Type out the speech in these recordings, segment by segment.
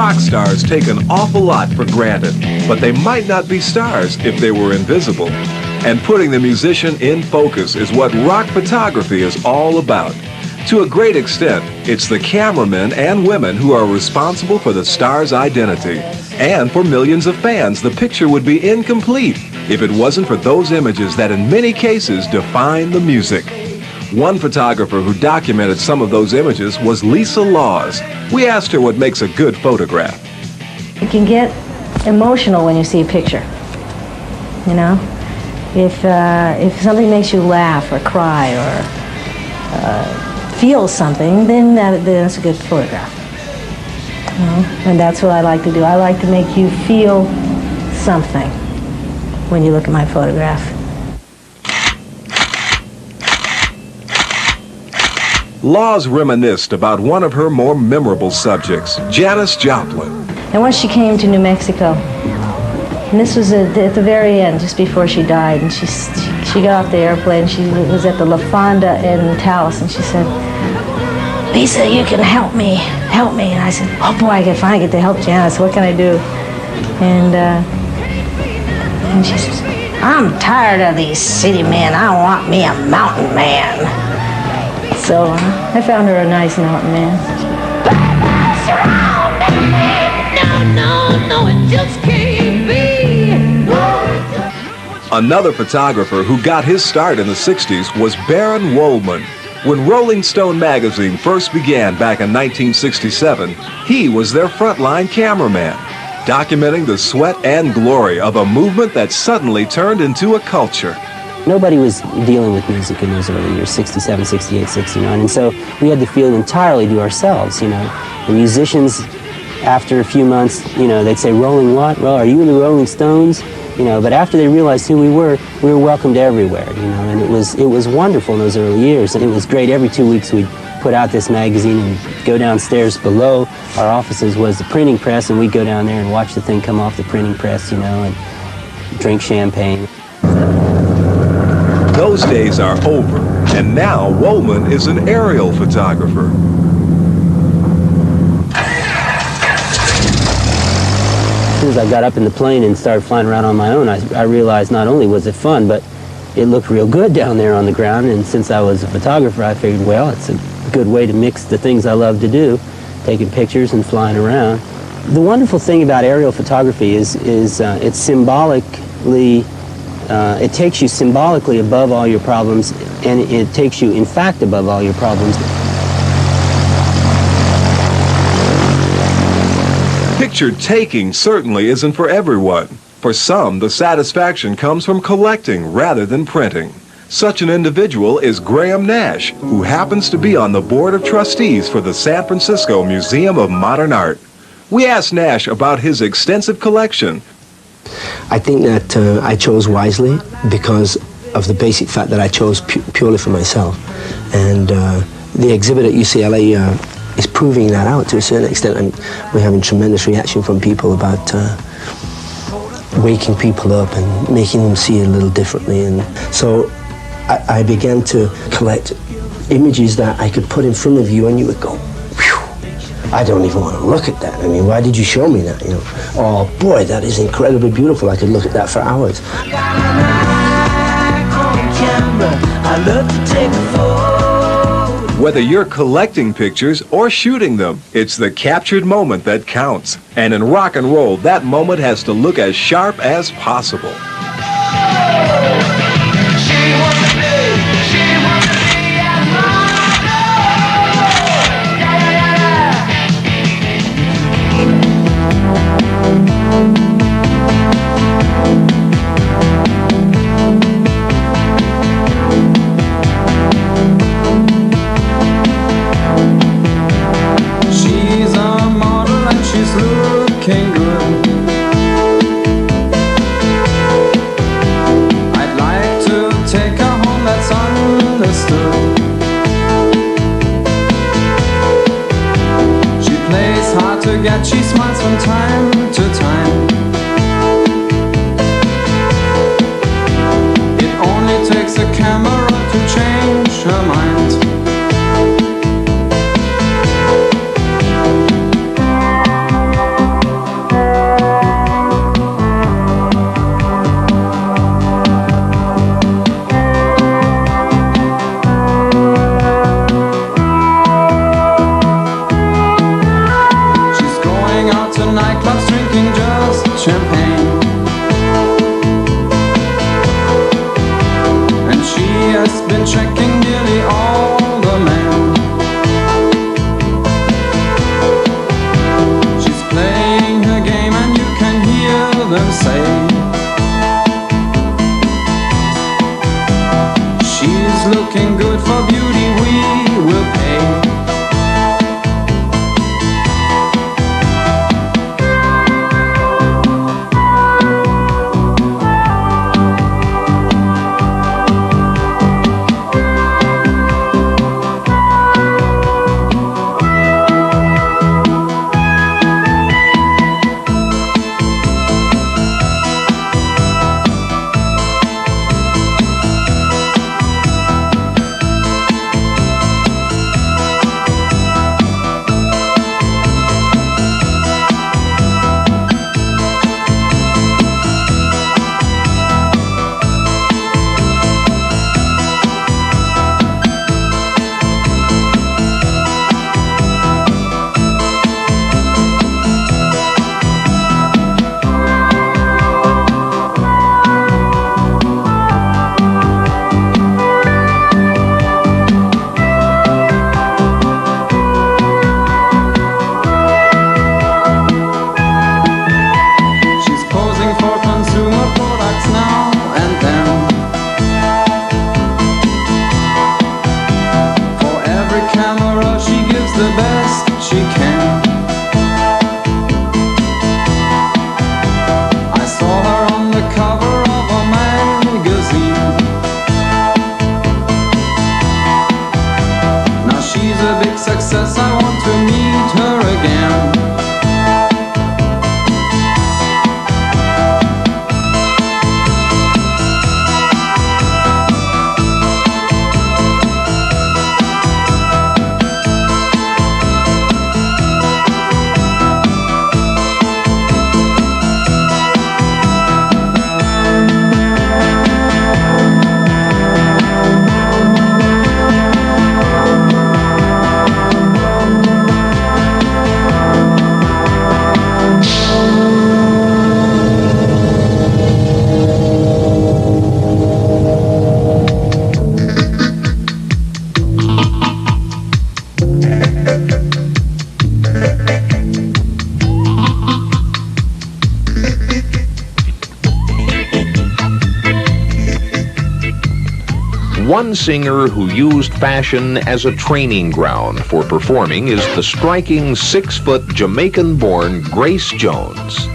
Rock stars take an awful lot for granted, but they might not be stars if they were invisible. And putting the musician in focus is what rock photography is all about. To a great extent, it's the cameramen and women who are responsible for the star's identity. And for millions of fans, the picture would be incomplete if it wasn't for those images that in many cases define the music. One photographer who documented some of those images was Lisa Laws. We asked her what makes a good photograph. You can get emotional when you see a picture, you know? If something makes you laugh or cry or feel something, then that's a good photograph. You know? And that's what I like to do. I like to make you feel something when you look at my photograph. Laws reminisced about one of her more memorable subjects, Janis Joplin. And once she came to New Mexico, and this was at the very end, just before she died, and she got off the airplane. She was at the La Fonda in Taos, and she said, "Lisa, you can help me. And I said, "Oh boy, I can finally get to help Janis. What can I do?" And she says, "I'm tired of these city men. I want me a mountain man." So I found her a nice mountain man. No, it just can't be. Another photographer who got his start in the 60s was Baron Wolman. When Rolling Stone magazine first began back in 1967, he was their frontline cameraman, documenting the sweat and glory of a movement that suddenly turned into a culture. Nobody was dealing with music in those early years, 67, 68, 69, and so we had the field entirely to ourselves, you know. The musicians, after a few months, you know, they'd say, "Rolling what? Well, are you the Rolling Stones?" You know, but after they realized who we were welcomed everywhere, you know, and it was wonderful in those early years, and it was great. Every 2 weeks we'd put out this magazine and go downstairs below our offices was the printing press, and we'd go down there and watch the thing come off the printing press, you know, and drink champagne. Those days are over, and now Wolman is an aerial photographer. As soon as I got up in the plane and started flying around on my own, I realized not only was it fun, but it looked real good down there on the ground. And since I was a photographer, I figured, well, it's a good way to mix the things I love to do, taking pictures and flying around. The wonderful thing about aerial photography is it's symbolically, it takes you symbolically above all your problems, and it takes you, in fact, above all your problems. Picture taking certainly isn't for everyone. For some, the satisfaction comes from collecting rather than printing. Such an individual is Graham Nash, who happens to be on the board of trustees for the San Francisco Museum of Modern Art. We asked Nash about his extensive collection. I think that I chose wisely because of the basic fact that I chose purely for myself. And the exhibit at UCLA is proving that out to a certain extent, and we're having tremendous reaction from people about waking people up and making them see it a little differently. And so I began to collect images that I could put in front of you and you would go, "Phew, I don't even want to look at that. I mean, why did you show me that? You know, oh boy, that is incredibly beautiful. I could look at that for hours." Whether you're collecting pictures or shooting them, it's the captured moment that counts. And in rock and roll, that moment has to look as sharp as possible. She smiles from time to time. It only takes a camera to change her mind. looking good for beauty, we will pay. Success, I want to meet her again. One singer who used fashion as a training ground for performing is the striking 6-foot Jamaican-born Grace Jones.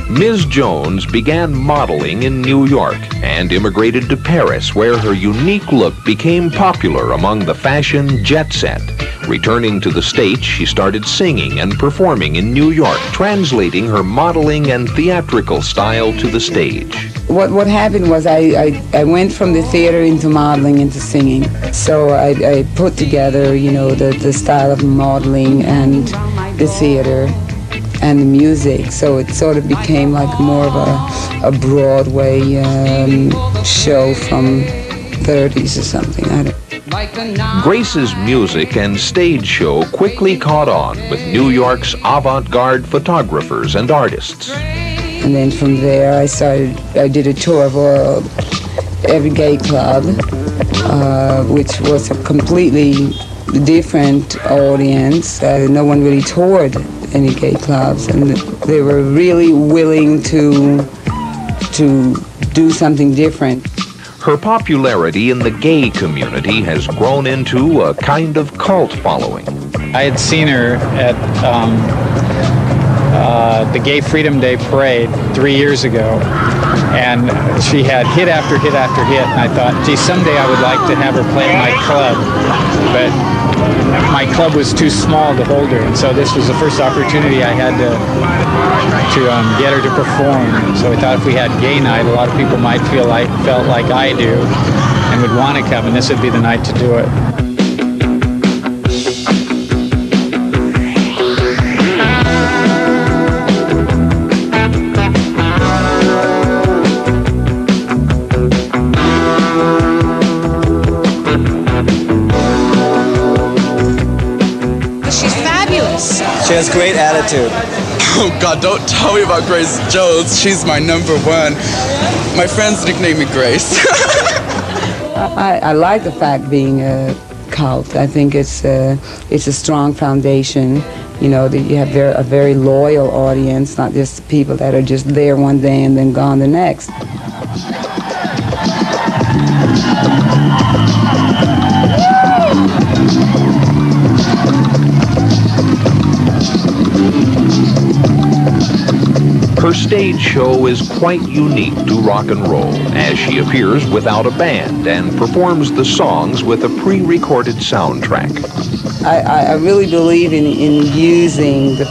Ms. Jones began modeling in New York and immigrated to Paris, where her unique look became popular among the fashion jet set. Returning to the States, she started singing and performing in New York, translating her modeling and theatrical style to the stage. What happened was I went from the theater into modeling into singing. So I put together, you know, the style of modeling and the theater and the music. So it sort of became like more of a Broadway show from 30s or something. I don't. Grace's music and stage show quickly caught on with New York's avant-garde photographers and artists. And then from there I did a tour of every gay club, which was a completely different audience. No one really toured any gay clubs, and they were really willing to do something different. Her popularity in the gay community has grown into a kind of cult following. I had seen her at the Gay Freedom Day Parade 3 years ago, and she had hit after hit after hit, and I thought, gee, someday I would like to have her play in my club, but my club was too small to hold her, and so this was the first opportunity I had to get her to perform. So I thought if we had gay night, a lot of people might felt like I do and would want to come, and this would be the night to do it. She has great attitude. Oh God, don't tell me about Grace Jones. She's my number one. My friends nickname me Grace. I like the fact being a cult. I think it's a strong foundation. You know, that you have a very loyal audience, not just people that are just there one day and then gone the next. her stage show is quite unique to rock and roll, as she appears without a band and performs the songs with a pre-recorded soundtrack. I really believe in using the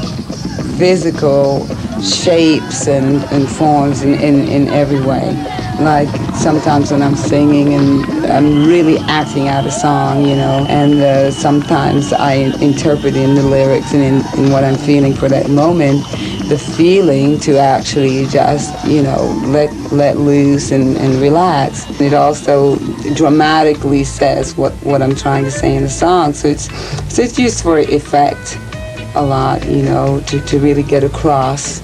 physical shapes and forms in every way. Like sometimes when I'm singing and I'm really acting out a song, you know, and sometimes I interpret in the lyrics and in what I'm feeling for that moment, the feeling to actually just, you know, let loose and relax. It also dramatically says what I'm trying to say in the song, so it's used for effect a lot, you know, to really get across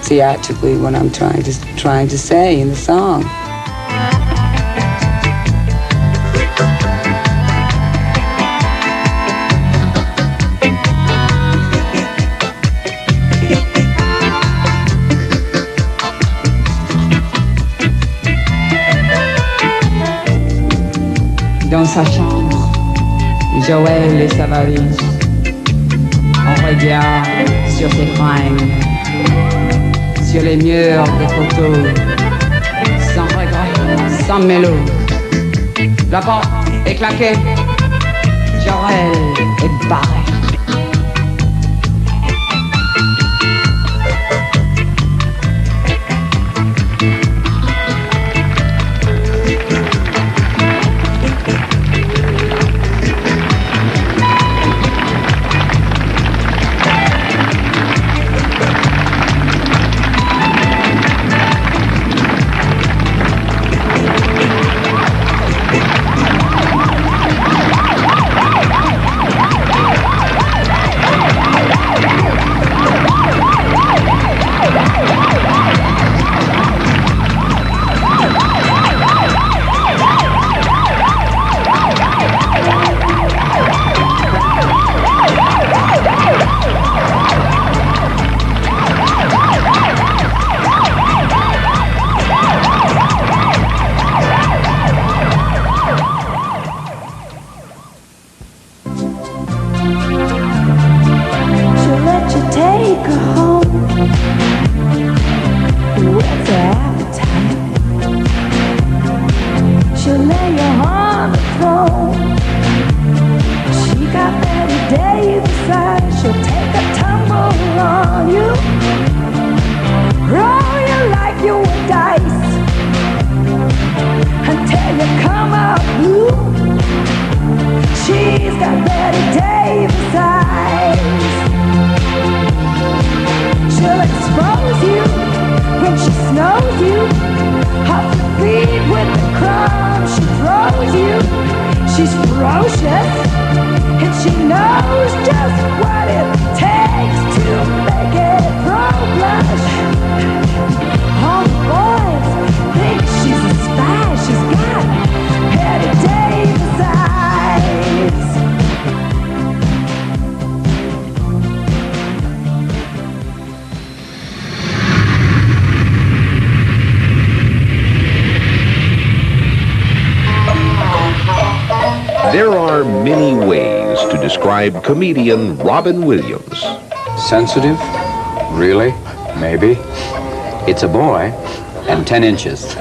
theatrically what I'm trying to say in the song. Dans sa chambre, Joël et sa valise. On regarde sur ses fringues, sur les murs des photos, sans regret, sans mélo. La porte est claquée, Joël est barré. There are many ways to describe comedian Robin Williams. Sensitive? Really? Maybe. It's a boy and 10 inches.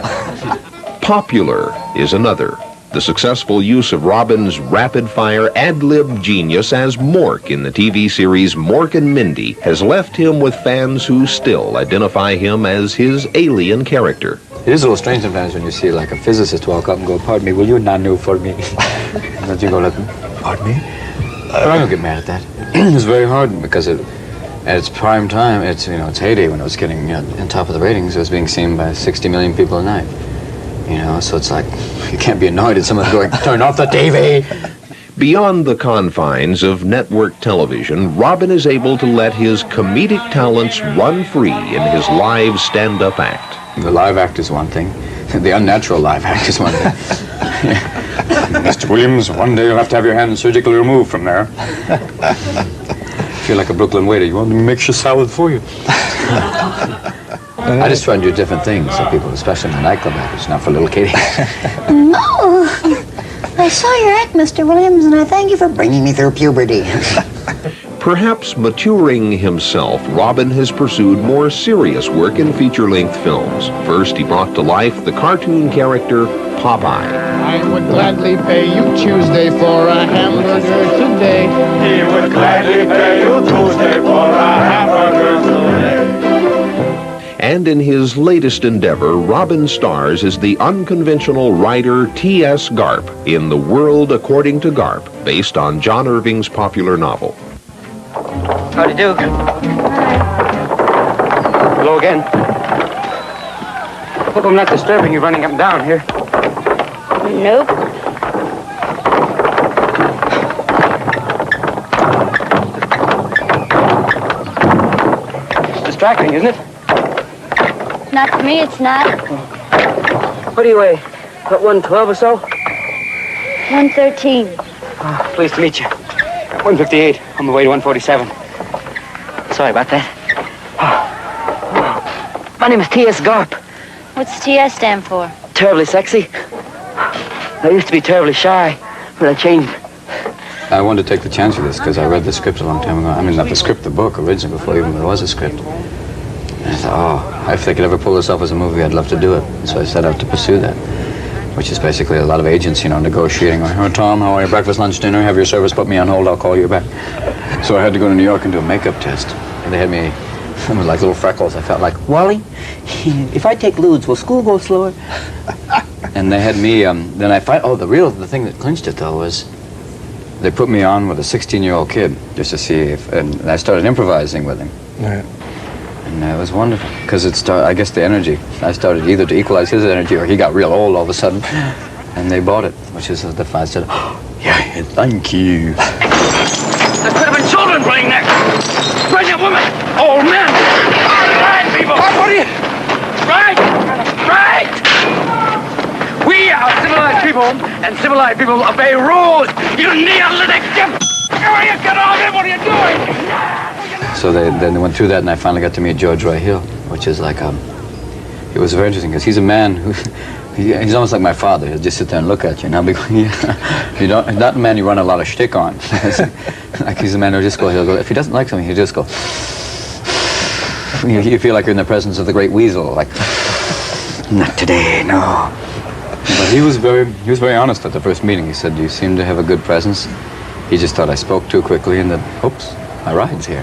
Popular is another. The successful use of Robin's rapid-fire ad-lib genius as Mork in the TV series Mork and Mindy has left him with fans who still identify him as his alien character. It is a little strange sometimes when you see like a physicist walk up and go, "Pardon me, will you nanu for me?" Don't you go like, "Pardon me?" But I don't get mad at that. It's very hard because at its prime time, it's heyday when it was getting on top of the ratings. It was being seen by 60 million people a night. So it's like you can't be annoyed at someone going, "Turn off the TV." Beyond the confines of network television, Robin is able to let his comedic talents run free in his live stand-up act. The live act is one thing. The unnatural live act is one thing. Mr. Williams, one day you'll have to have your hand surgically removed from there. I feel like a Brooklyn waiter. You want me to mix your salad for you? I just try and do different things for people, especially in the nightclub actors, not for little Katie. No! I saw your act, Mr. Williams, and I thank you for bringing me through puberty. Perhaps maturing himself, Robin has pursued more serious work in feature-length films. First, he brought to life the cartoon character Popeye. I would gladly pay you Tuesday for a hamburger today. He would gladly pay you Tuesday for a hamburger today. And in his latest endeavor, Robin stars as the unconventional writer T.S. Garp in The World According to Garp, based on John Irving's popular novel. Howdy do. Hello again. Hope I'm not disturbing you running up and down here. Nope. It's distracting, isn't it? Not to me, it's not. What do you weigh? About 112 or so? 113. Oh, pleased to meet you. 158 on the way to 147. Sorry about that. Oh. My name is T.S. Garp. What's TS stand for? Terribly sexy. I used to be terribly shy, but I changed. I wanted to take the chance with this because I read the script a long time ago. I mean, not the script, the book originally, before even there was a script. And I thought, oh, if they could ever pull this off as a movie, I'd love to do it. And so I set out to pursue that, which is basically a lot of agents, you know, negotiating. Oh, Tom, how are you? Breakfast, lunch, dinner? Have your service put me on hold. I'll call you back. So I had to go to New York and do a makeup test. And they had me with like little freckles. I felt like, Wally, if I take ludes, will school go slower? And they had me, then I find, the thing that clinched it, though, was they put me on with a 16-year-old kid just to see if, and I started improvising with him. Right. And it was wonderful, because it started, I guess the energy, I started either to equalize his energy or he got real old all of a sudden, and they bought it, which is the I said, oh, yeah, thank you. There could have been children playing next. Pregnant women, old men. Right, people. What are you? Right, right. We are civilized people, and civilized people obey rules. You neolithic gimp. You get on it. What are you doing? So then they went through that, and I finally got to meet George Roy Hill, which is like, it was very interesting, because he's a man who, he's almost like my father. He'll just sit there and look at you, and I'll be going, yeah. You don't, not a man you run a lot of shtick on. Like he's a man who'll just go, he'll go, if he doesn't like something, he'll just go, you feel like you're in the presence of the great weasel, like, not today, no. But he was very honest at the first meeting. He said, you seem to have a good presence. He just thought I spoke too quickly, and that, oops, my ride's here.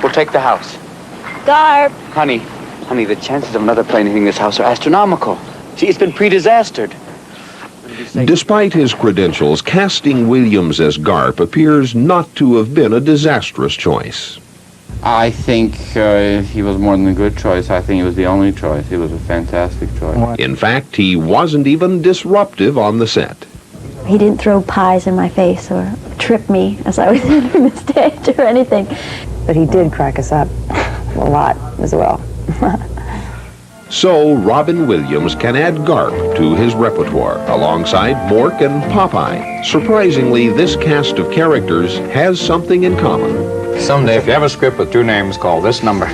We'll take the house. Garp. Honey, the chances of another plane hitting this house are astronomical. See, it's been pre-disastered. Despite his credentials, casting Williams as Garp appears not to have been a disastrous choice. I think he was more than a good choice. I think he was the only choice. He was a fantastic choice. In fact, he wasn't even disruptive on the set. He didn't throw pies in my face or trip me as I was entering the stage or anything. But he did crack us up a lot as well. So Robin Williams can add Garp to his repertoire alongside Mork and Popeye. Surprisingly, this cast of characters has something in common. Someday, if you have a script with two names, call this number.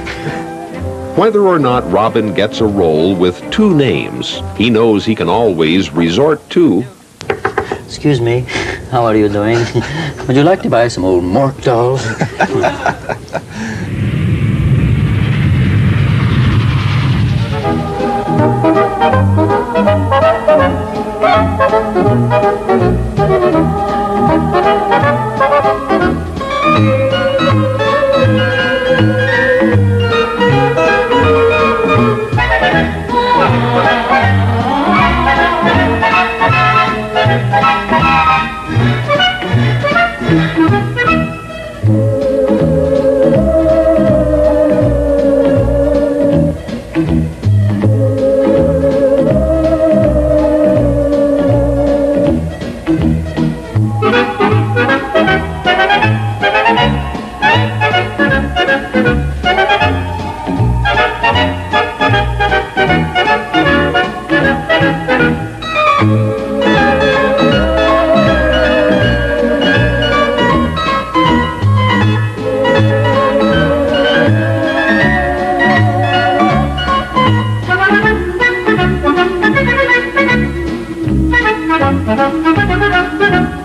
Whether or not Robin gets a role with two names, he knows he can always resort to... Excuse me, how are you doing? Would you like to buy some old Mork dolls? Thank you.